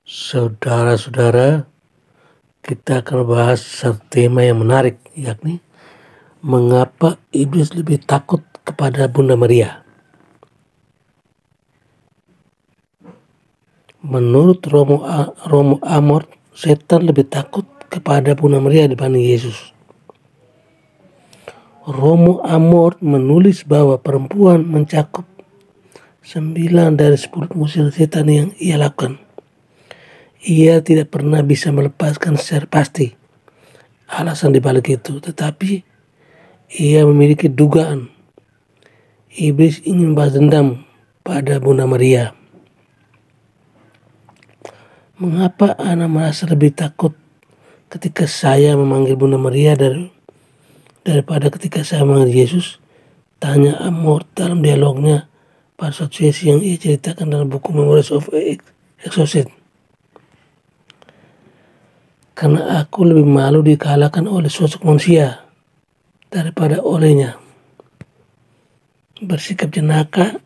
Saudara-saudara, kita akan bahas satu tema yang menarik, yakni mengapa iblis lebih takut kepada Bunda Maria. Menurut Romo Amor, setan lebih takut kepada Bunda Maria dibanding Yesus. Romo Amor menulis bahwa perempuan mencakup 9 dari 10 pengusir setan yang ia lakukan. Ia tidak pernah bisa melepaskan secara pasti alasan dibalik itu, tetapi ia memiliki dugaan iblis ingin membalas dendam pada Bunda Maria. Mengapa Ana merasa lebih takut ketika saya memanggil Bunda Maria daripada ketika saya memanggil Yesus? Tanya Amor dalam dialognya pada suatu sesi yang ia ceritakan dalam buku Memories of Exorcist. Karena aku lebih malu dikalahkan oleh sosok manusia daripada olehnya. Bersikap jenaka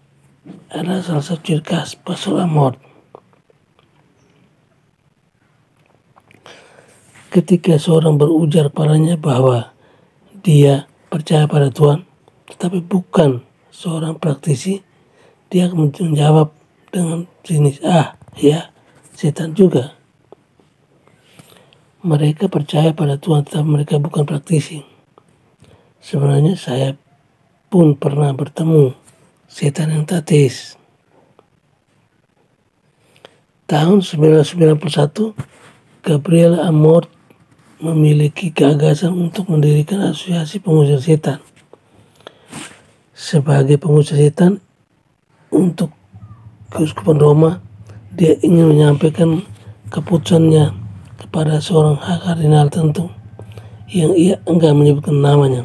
adalah salah satu ciri khas Pastor Amor. Ketika seorang berujar padanya bahwa dia percaya pada Tuhan, tetapi bukan seorang praktisi, dia akan menjawab dengan sinis, ya, setan juga. Mereka percaya pada Tuhan, tetapi mereka bukan praktisi. Sebenarnya saya pun pernah bertemu setan yang teis. Tahun 1991, Gabriel Amor memiliki gagasan untuk mendirikan asosiasi pengusir setan. Sebagai pengusir setan untuk Keuskupan Roma, dia ingin menyampaikan keputusannya kepada seorang kardinal tertentu yang ia enggan menyebutkan namanya.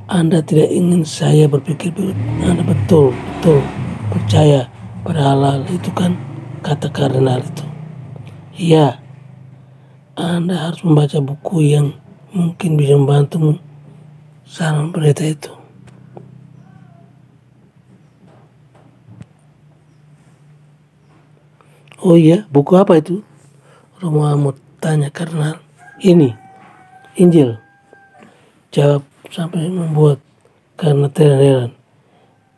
Anda tidak ingin saya berpikir Anda betul percaya pada hal itu kan, kata kardinal itu. Ya, Anda harus membaca buku yang mungkin bisa membantumu, saran pendeta itu. Oh iya, buku apa itu? Romo Amor tanya kardinal. Ini, Injil. Jawab sampai membuat karena terheran.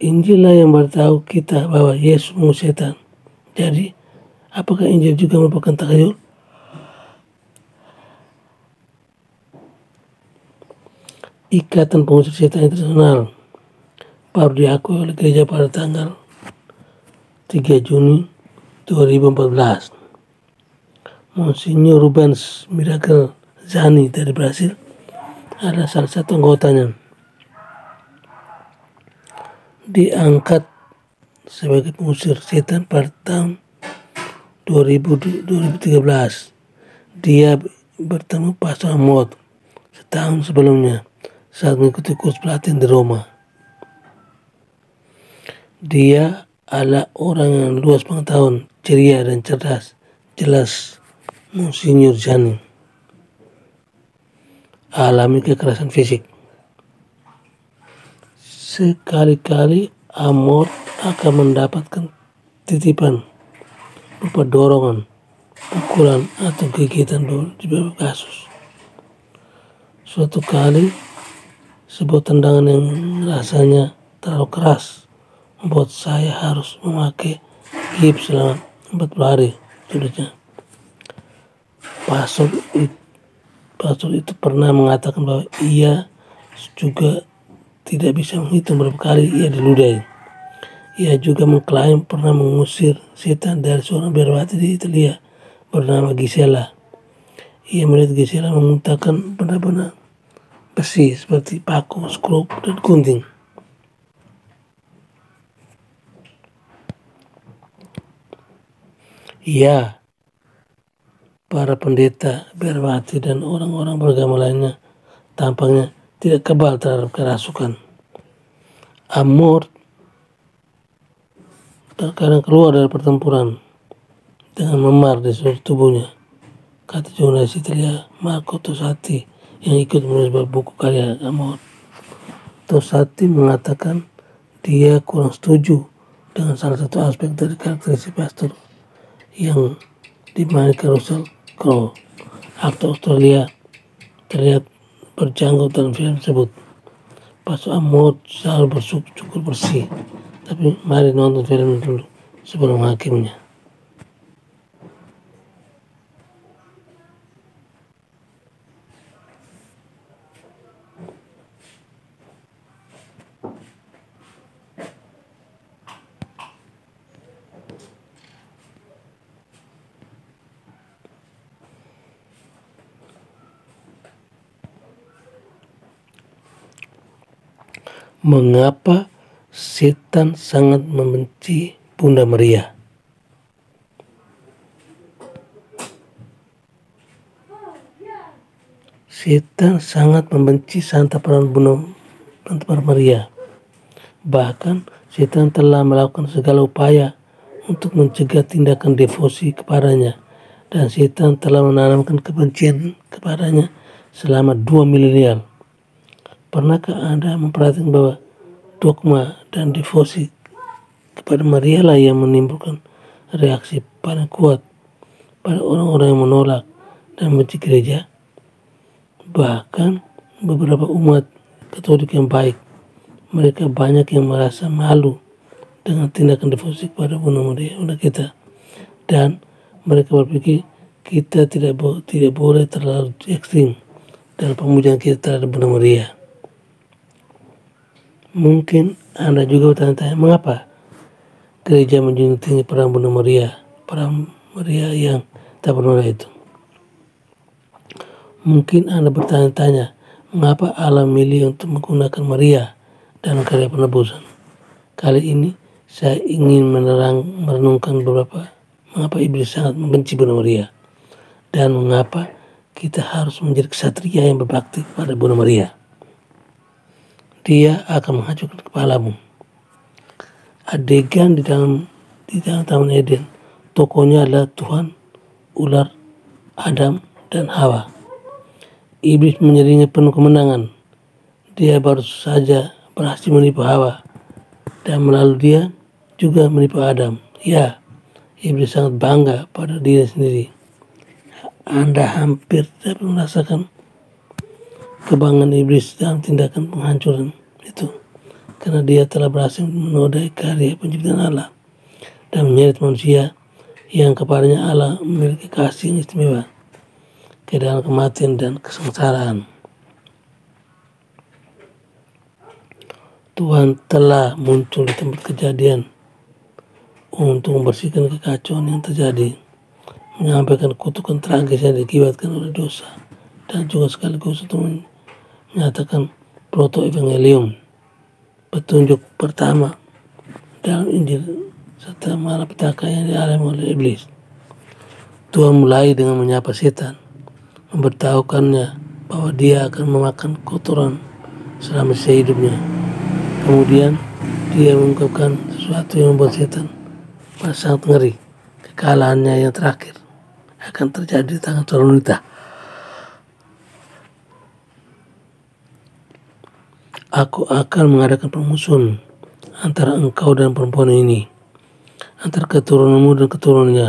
Injil lah yang beritahu kita bahwa Yesus mengusir setan. Jadi, apakah Injil juga merupakan takhayul? Ikatan Pengusir Setan Internasional baru diakui oleh gereja pada tanggal 3 Juni 2014. Monsignor Rubens Miracle Zani dari Brasil adalah salah satu anggotanya. Diangkat sebagai pengusir setan pada tahun 2013. Dia bertemu Pastor Amor setahun sebelumnya saat mengikuti kurs pelatihan di Roma. Dia adalah orang yang luas pengetahuan, ceria dan cerdas, jelas Monsignor Zani. Alami kekerasan fisik. Sekali-kali Amor akan mendapatkan titipan berupa dorongan, pukulan atau gigitan di beberapa kasus. Suatu kali sebuah tendangan yang rasanya terlalu keras membuat saya harus memakai gips selama 40 hari. Sudahnya, pastor itu pernah mengatakan bahwa ia juga tidak bisa menghitung berapa kali ia diludahi. Ia juga mengklaim pernah mengusir setan dari seorang biarawati di Italia bernama Gisela. Ia melihat Gisela memuntahkan benda-benda besi seperti paku, skrup, dan gunting. Ya, para pendeta, biarawati, dan orang-orang beragama lainnya tampaknya tidak kebal terhadap kerasukan. Amor terkadang keluar dari pertempuran dengan memar di seluruh tubuhnya, kata jurnalis Italia Marco Tosatti yang ikut menulis buku karya Amor. Tosatti mengatakan dia kurang setuju dengan salah satu aspek dari karakteristik pastor yang dimainkan Russell Crowe. Aktor Australia terlihat berjanggut dalam film tersebut. Pastor Amod selalu bersyukur bersih, tapi mari nonton film dulu sebelum menghakiminya. Mengapa setan sangat membenci Bunda Maria? Setan sangat membenci Santa Bunda Maria. Bahkan setan telah melakukan segala upaya untuk mencegah tindakan devosi kepadanya, dan setan telah menanamkan kebencian kepadanya selama 2 milenial. Pernahkah Anda memperhatikan bahwa dogma dan devosi kepada Maria lah yang menimbulkan reaksi paling kuat pada orang-orang yang menolak dan membenci gereja? Bahkan beberapa umat Katolik yang baik, mereka banyak yang merasa malu dengan tindakan devosi kepada Bunda Maria, Bunda kita, dan mereka berpikir kita tidak boleh terlalu ekstrim dalam pemujaan kita terhadap Bunda Maria. Mungkin Anda juga bertanya-tanya, mengapa gereja menjunjung tinggi peran Bunda Maria, peran Maria yang tak bernolak itu? Mungkin Anda bertanya-tanya, mengapa Allah milih untuk menggunakan Maria dalam karya penebusan? Kali ini saya ingin merenungkan mengapa iblis sangat membenci Bunda Maria, dan mengapa kita harus menjadi ksatria yang berbakti kepada Bunda Maria. Dia akan menghancurkan kepalamu. Adegan di dalam Taman Eden, tokohnya adalah Tuhan, ular, Adam, dan Hawa. Iblis menyeringnya penuh kemenangan. Dia baru saja berhasil menipu Hawa, dan melalui dia juga menipu Adam. Ya, iblis sangat bangga pada diri sendiri. Anda hampir dapat merasakan kebanggaan iblis dalam tindakan penghancuran itu, karena dia telah berhasil menodai karya penciptaan Allah dan menyeret manusia yang kepadanya Allah memiliki kasih yang istimewa ke dalam kematian dan kesengsaraan. Tuhan telah muncul di tempat kejadian untuk membersihkan kekacauan yang terjadi, menyampaikan kutukan tragis yang diakibatkan oleh dosa, dan juga sekaligus untuk menyatakan proto-evangelium, petunjuk pertama dalam Injil serta malapetaka yang dialami oleh iblis. Tuhan mulai dengan menyapa setan, memberitahukannya bahwa dia akan memakan kotoran selama sisa hidupnya. Kemudian dia mengungkapkan sesuatu yang membuat setan sangat ngeri. Kekalahannya yang terakhir akan terjadi di tangan seorang wanita. Aku akan mengadakan permusuhan antara engkau dan perempuan ini, antara keturunanmu dan keturunannya.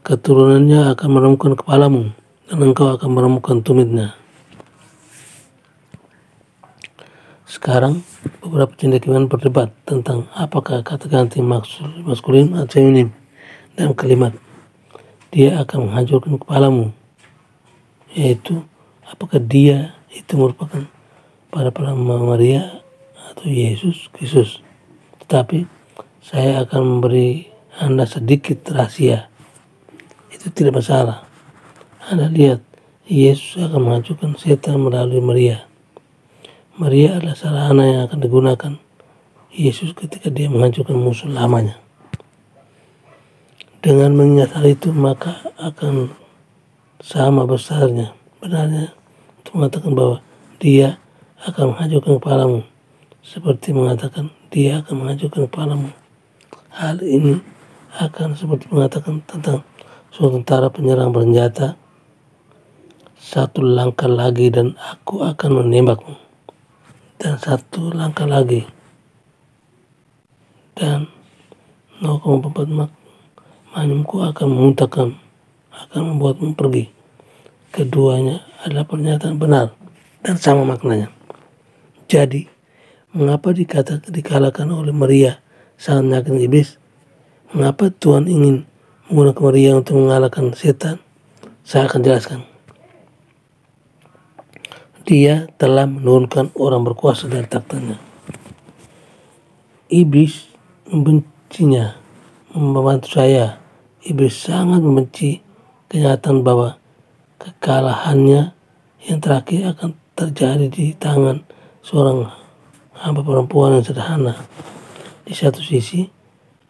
Keturunannya akan meremukkan kepalamu, dan engkau akan meremukkan tumitnya. Sekarang, beberapa cendekiawan berdebat tentang apakah kata ganti maskulin atau feminim dalam kalimat dia akan menghancurkan kepalamu, yaitu apakah dia itu merupakan pada peran Maria atau Yesus Kristus. Tetapi saya akan memberi Anda sedikit rahasia. Itu tidak masalah. Anda lihat, Yesus akan menghancurkan setan melalui Maria. Maria adalah sarana yang akan digunakan Yesus ketika dia menghancurkan musuh lamanya. Dengan mengingat hal itu, maka akan sama benarnya untuk mengatakan bahwa dia akan menghancurkan kepalamu, seperti mengatakan dia akan menghancurkan kepalamu. Hal ini akan seperti mengatakan tentang suatu tentara penyerang bersenjata, satu langkah lagi dan aku akan menembakmu, dan satu langkah lagi dan 0,4 manyumku akan memuntahkan, akan membuatmu pergi. Keduanya adalah pernyataan benar dan sama maknanya. Jadi, mengapa dikalahkan oleh Maria sangat meyakinkan iblis? Mengapa Tuhan ingin menggunakan Maria untuk mengalahkan setan? Saya akan jelaskan. Dia telah menurunkan orang berkuasa dari taktanya. Iblis membencinya, membantu saya. Iblis sangat membenci kenyataan bahwa kekalahannya yang terakhir akan terjadi di tangan seorang hamba perempuan yang sederhana. Di satu sisi,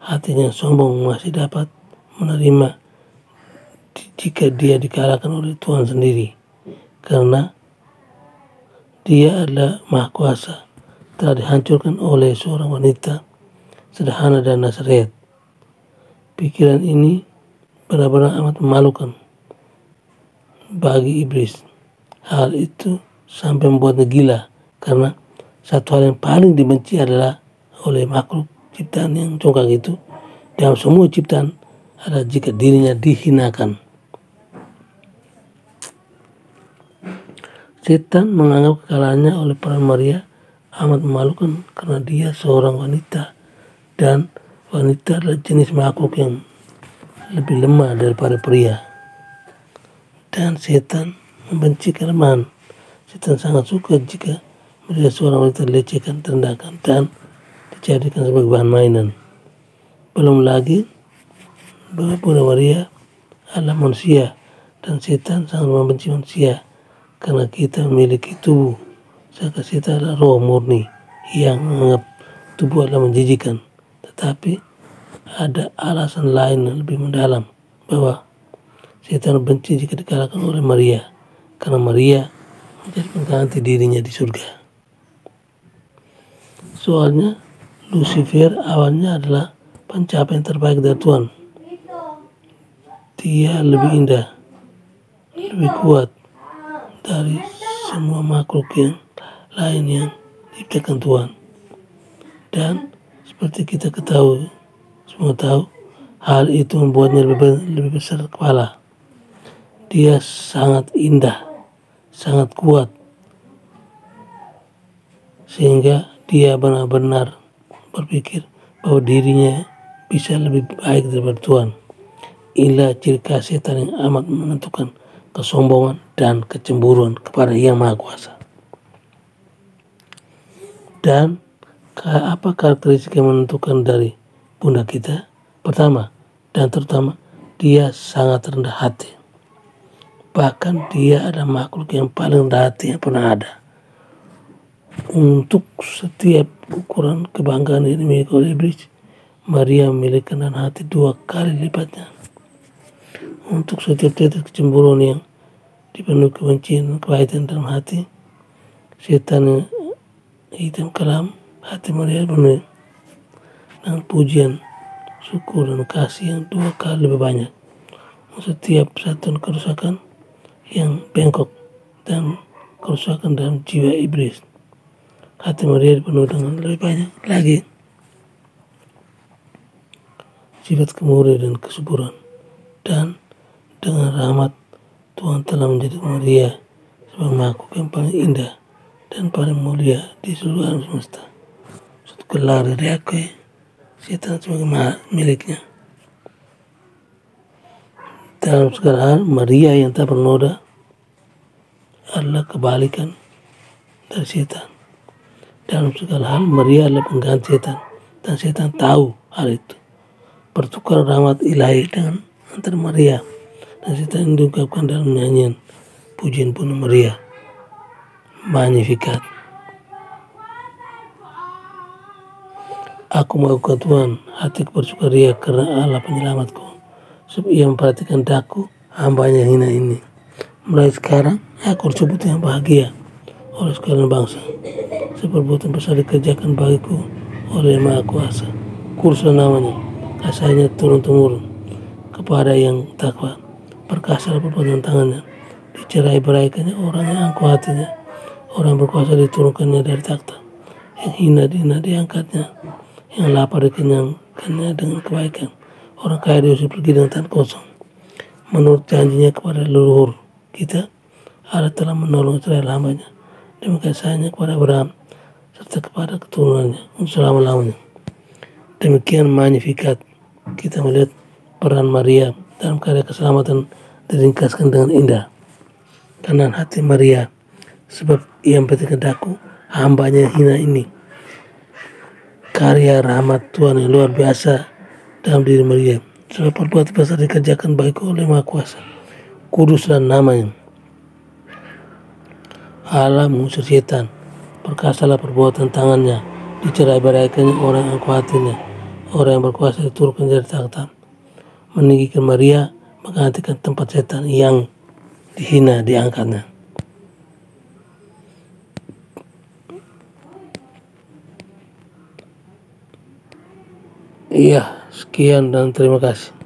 hatinya sombong masih dapat menerima jika dia dikalahkan oleh Tuhan sendiri, karena dia adalah Maha Kuasa, telah dihancurkan oleh seorang wanita sederhana dan Nazaret. Pikiran ini benar-benar amat memalukan bagi iblis. Hal itu sampai membuatnya gila, karena satu hal yang paling dibenci adalah oleh makhluk ciptaan yang congkak itu dalam semua ciptaan adalah jika dirinya dihinakan. Setan menganggap kekalahannya oleh peran Maria amat memalukan karena dia seorang wanita, dan wanita adalah jenis makhluk yang lebih lemah daripada pria. Dan setan membenci kelemahan. Setan sangat suka jika melihat seorang wanita dilecehkan, terendahkan, dan dijadikan sebagai bahan mainan. Belum lagi bahwa Bunda Maria adalah manusia, dan setan sangat membenci manusia karena kita memiliki tubuh, sedangkan setan adalah roh murni yang menganggap tubuh adalah menjijikan. Tetapi ada alasan lain yang lebih mendalam bahwa setan benci jika dikalahkan oleh Maria, karena Maria menjadi pengganti dirinya di surga. Soalnya Lucifer awalnya adalah pencapaian terbaik dari Tuhan. Dia lebih indah, lebih kuat dari semua makhluk yang lain yang diciptakan Tuhan. Dan seperti kita ketahui, semua tahu, hal itu membuatnya lebih besar kepala. Dia sangat indah, sangat kuat, sehingga dia benar-benar berpikir bahwa dirinya bisa lebih baik daripada Tuhan. Inilah ciri khas setan yang amat menentukan kesombongan dan kecemburuan kepada Yang Maha Kuasa. Dan apa karakteristik yang menentukan dari bunda kita? Pertama dan terutama, dia sangat rendah hati. Bahkan dia adalah makhluk yang paling rendah hati yang pernah ada. Untuk setiap ukuran kebanggaan yang dimiliki oleh iblis, Maria memiliki rendah hati 2 kali lipatnya. Untuk setiap tetes kecemburuan yang dipenuhi kebencian dan kepahitan dalam hati, setan hitam kelam, hati Maria penuh dengan pujian, syukur, dan kasih yang 2 kali lebih banyak. Setiap satuan kerusakan yang bengkok dan kerusakan dalam jiwa iblis, hati Maria dipenuhi dengan lebih banyak lagi sifat kemurnian dan kesuburan. Dan dengan rahmat Tuhan telah menjadikan Maria sebagai makhluk yang paling indah dan paling mulia di seluruh alam semesta. Suatu gelar dari aku, setan sebagai miliknya. Dalam segala hal, Maria yang tak bernoda adalah kebalikan dari setan. Dalam segala hal, Maria adalah pengganti setan, dan setan tahu hal itu. Pertukaran rahmat ilahi dengan antara Maria dan setan diungkapkan dalam nyanyian pujian Bunda Maria, Magnificat. Aku mengakukan Tuhan, hatiku bersukaria karena Allah penyelamatku, sebab ia memperhatikan daku, hambanya yang hina ini. Mulai sekarang aku disebut yang bahagia oleh sekalian bangsa, sebab perbuatan besar dikerjakan bagiku oleh Maha Kuasa. Kursa namanya, kasihnya turun-temurun kepada yang takwa. Perkasa perbuatan tangannya, dicerai-beraikannya orang yang angkuh hatinya. Orang berkuasa diturunkannya dari takhta, yang hina diangkatnya, yang lapar dikenyangkan menggantikannya dengan kebaikan. Orang kaya diusir pergi dengan tangan kosong. Menurut janjinya kepada leluhur kita, Allah telah menolong Israel hambanya dan kasih-Nya kepada Abraham serta kepada keturunannya untuk selama-lamanya. Demikian Magnificat, kita melihat peran Maria dalam karya keselamatan diringkaskan dengan indah. Kanan hati Maria, sebab ia memperhatikan daku, hambanya hina ini. Karya rahmat Tuhan yang luar biasa dalam diri Maria. Sebab perbuatan besar dikerjakan baik oleh Maha Kuasa. Kudus dan namanya. Allah mengusir setan, perkasalah perbuatan tangannya, dicerai-beraikannya orang yang kuat hatinya, orang yang berkuasa diturunkan dari takhta, meninggikan Maria, menggantikan tempat setan yang dihina diangkatnya. Iya, sekian dan terima kasih.